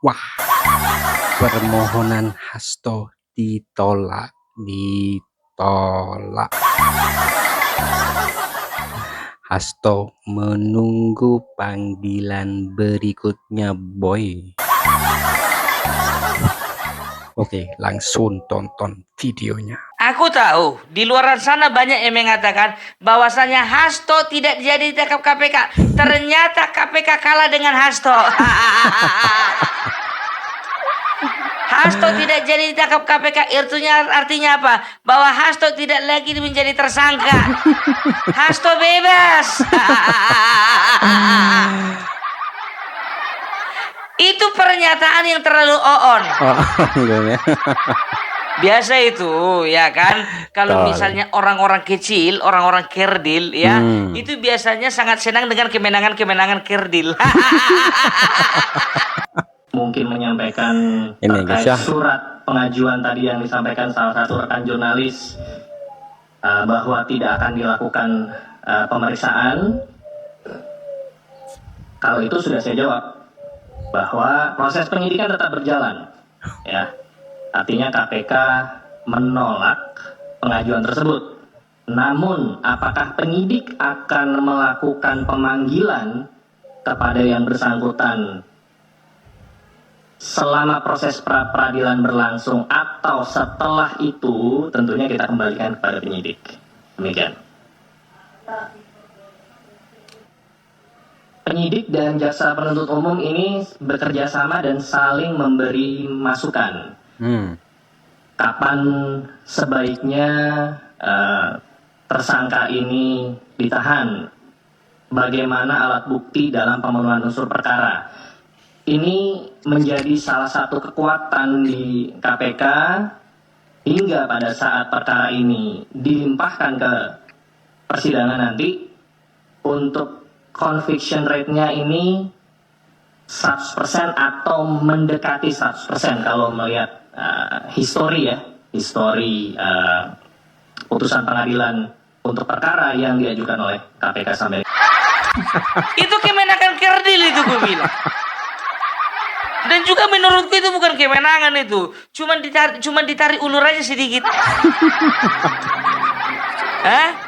Wah, permohonan Hasto ditolak. Hasto menunggu panggilan berikutnya, boy. Oke, langsung tonton videonya. Aku tahu di luar sana banyak yang mengatakan bahwasanya Hasto tidak jadi ditangkap KPK. Ternyata KPK kalah dengan Hasto. Hasto tidak jadi ditangkap KPK, artinya apa? Bahwa Hasto tidak lagi menjadi tersangka. Hasto bebas. Itu pernyataan yang terlalu on. Biasa itu, ya kan? Kalau misalnya orang-orang kecil, orang-orang kerdil, ya, itu biasanya sangat senang dengan kemenangan-kemenangan kerdil. Mungkin menyampaikan terkait surat pengajuan tadi yang disampaikan salah satu rekan jurnalis bahwa tidak akan dilakukan pemeriksaan. Kalau itu sudah saya jawab bahwa proses penyidikan tetap berjalan, ya. Artinya KPK menolak pengajuan tersebut. Namun apakah penyidik akan melakukan pemanggilan kepada yang bersangkutan selama proses pra-peradilan berlangsung atau setelah itu, tentunya kita kembalikan kepada penyidik. Demikian. Penyidik dan jaksa penuntut umum ini bekerja sama dan saling memberi masukan. Kapan sebaiknya tersangka ini ditahan? Bagaimana alat bukti dalam pemenuhan unsur perkara? Ini menjadi salah satu kekuatan di KPK hingga pada saat perkara ini dilimpahkan ke persidangan nanti, untuk conviction rate-nya ini 100% atau mendekati 100% kalau melihat histori putusan pengadilan untuk perkara yang diajukan oleh KPK sampai itu kemenangan kerdil itu gue bilang. Dan juga menurutku itu bukan kemenangan itu, cuman ditarik ulur aja sedikit.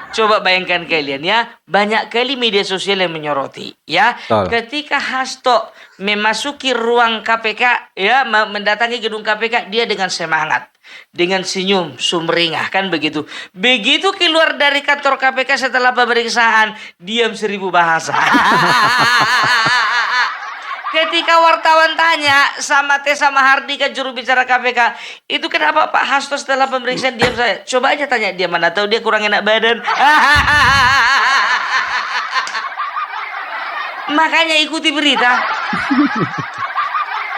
Coba bayangkan kalian ya, banyak kali media sosial yang menyoroti ya. Ketika Hasto memasuki ruang KPK ya, mendatangi gedung KPK, dia dengan semangat, dengan senyum sumringah kan begitu. Begitu keluar dari kantor KPK setelah pemeriksaan, diam 1000 bahasa. Ketika wartawan tanya sama Tessa Mahardika, juru bicara KPK, itu kenapa Pak Hasto setelah pemeriksaan diam saya? Coba aja tanya dia, mana tahu dia kurang enak badan. Makanya ikuti berita.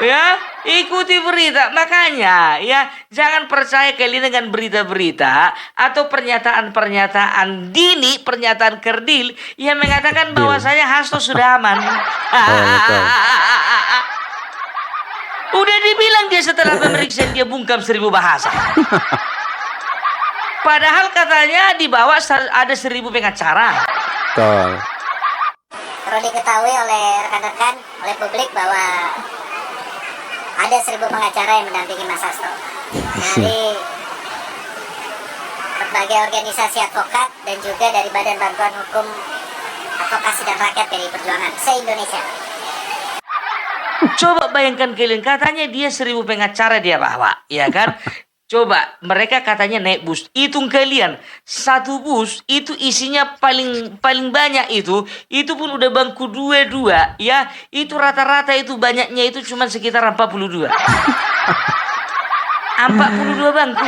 Ya, ikuti berita. Makanya ya, jangan percaya kalian dengan berita-berita atau pernyataan-pernyataan dini, pernyataan kerdil yang mengatakan bahwasanya Hasto sudah aman. Udah dibilang dia setelah pemeriksaan dia bungkam 1000 bahasa. Padahal katanya di bawah ada 1000 pengacara. Perlu diketahui oleh rekan-rekan, oleh publik bahwa ada 1000 pengacara yang mendampingi Mas Hasto dari berbagai organisasi advokat dan juga dari Badan Bantuan Hukum Advokasi dan Rakyat PDI Perjuangan se-Indonesia. Coba bayangkan kalian, katanya dia 1000 pengacara dia bawa, ya kan? Coba mereka katanya naik bus, hitung kalian, satu bus itu isinya paling banyak itu pun udah bangku 22 ya, itu rata-rata itu banyaknya itu cuma sekitar 42. 42 bangku.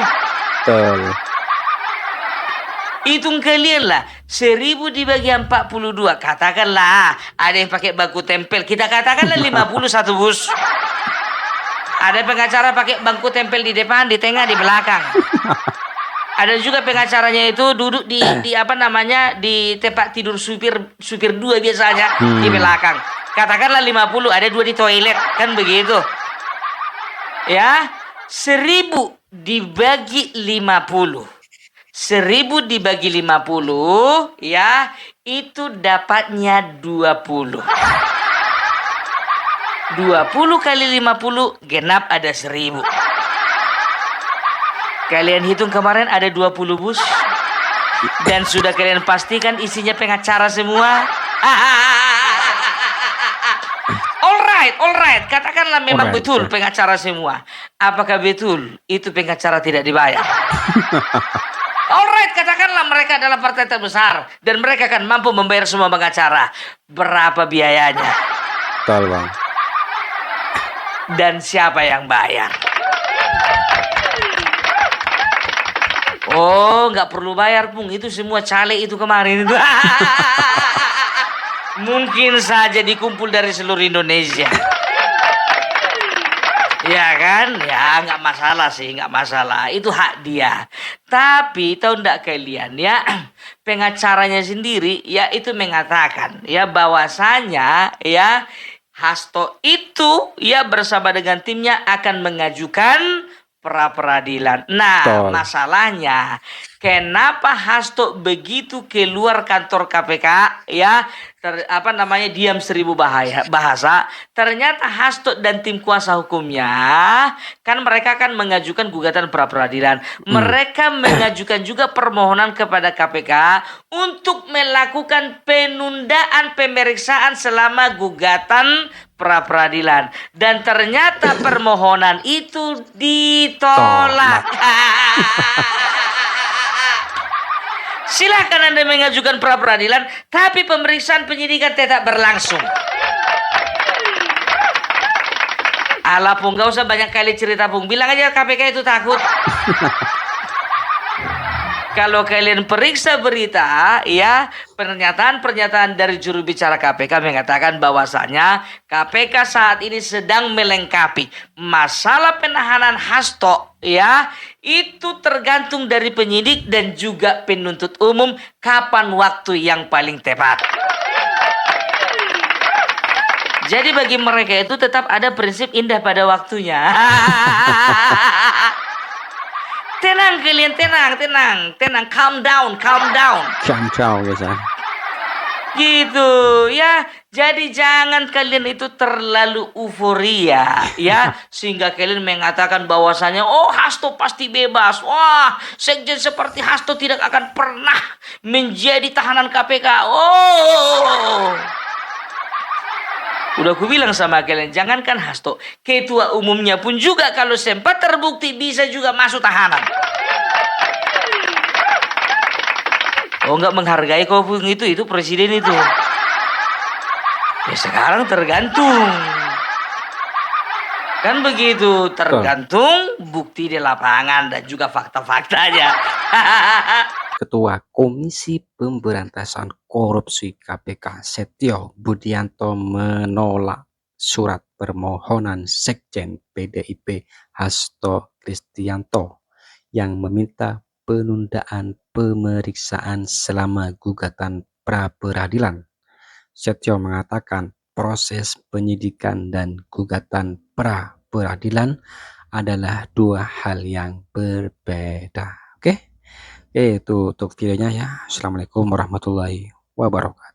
Hitung kalian lah, 1000 dibagi 42, katakanlah ada yang pakai bangku tempel, kita katakanlah 50 satu bus. Ada pengacara pakai bangku tempel di depan, di tengah, di belakang. Ada juga pengacaranya itu duduk di tempat tidur supir 2 biasanya di belakang. Katakanlah 50, ada 2 di toilet, kan begitu. Ya, 1000 dibagi 50. 1000 dibagi 50 ya, itu dapatnya 20. 20 kali 50 genap ada 1000. Kalian hitung kemarin ada 20 bus. Dan sudah kalian pastikan isinya pengacara semua. Alright. Katakanlah memang Alright, betul ya. pengacara semua. Apakah betul itu pengacara tidak dibayar? Alright, katakanlah mereka adalah partai terbesar dan mereka akan mampu membayar semua pengacara. Berapa biayanya? Betul, Bang. Dan siapa yang bayar? Oh, nggak perlu bayar, Pung. Itu semua caleg itu kemarin itu. Mungkin saja dikumpul dari seluruh Indonesia. Ya kan? Ya, nggak masalah sih, nggak masalah. Itu hak dia. Tapi tahu nggak kalian ya, pengacaranya sendiri ya itu mengatakan ya bahwasanya ya Hasto itu ya bersama dengan timnya akan mengajukan pra peradilan. Nah, Betul. masalahnya kenapa Hasto begitu keluar kantor KPK ya diam 1000 bahasa. Ternyata Hasto dan tim kuasa hukumnya kan mereka kan mengajukan gugatan pra peradilan. Mereka mengajukan juga permohonan kepada KPK untuk melakukan penundaan pemeriksaan selama gugatan pra peradilan. Dan ternyata permohonan itu ditolak. Silakan Anda mengajukan pra peradilan, tapi pemeriksaan penyidikan tetap berlangsung. Alah, Pung, gak usah banyak kali cerita, Pung. Bilang aja KPK itu takut. Kalau kalian periksa berita, ya pernyataan-pernyataan dari juru bicara KPK mengatakan bahwasanya KPK saat ini sedang melengkapi masalah penahanan Hasto, ya itu tergantung dari penyidik dan juga penuntut umum kapan waktu yang paling tepat. Jadi bagi mereka itu tetap ada prinsip indah pada waktunya. Tenang kalian, tenang, calm down. Ciao, guys. Gitu ya. Jadi jangan kalian itu terlalu euforia ya sehingga kalian mengatakan bahwasanya oh Hasto pasti bebas. Wah, sekjen seperti Hasto tidak akan pernah menjadi tahanan KPK. Oh. Udah aku bilang sama kalian, jangankan Hasto, ketua umumnya pun juga kalau sempat terbukti bisa juga masuk tahanan. Oh, nggak menghargai kau pun itu presiden itu. Ya sekarang tergantung. Kan begitu, tergantung bukti di lapangan dan juga fakta-faktanya. Ketua Komisi Pemberantasan Korupsi KPK Setio Budianto menolak surat permohonan Sekjen PDIP Hasto Kristianto yang meminta penundaan pemeriksaan selama gugatan pra peradilan. Setio mengatakan proses penyidikan dan gugatan pra peradilan adalah dua hal yang berbeda. Oke? Itu untuk videonya ya. Assalamualaikum warahmatullahi wabarakatuh.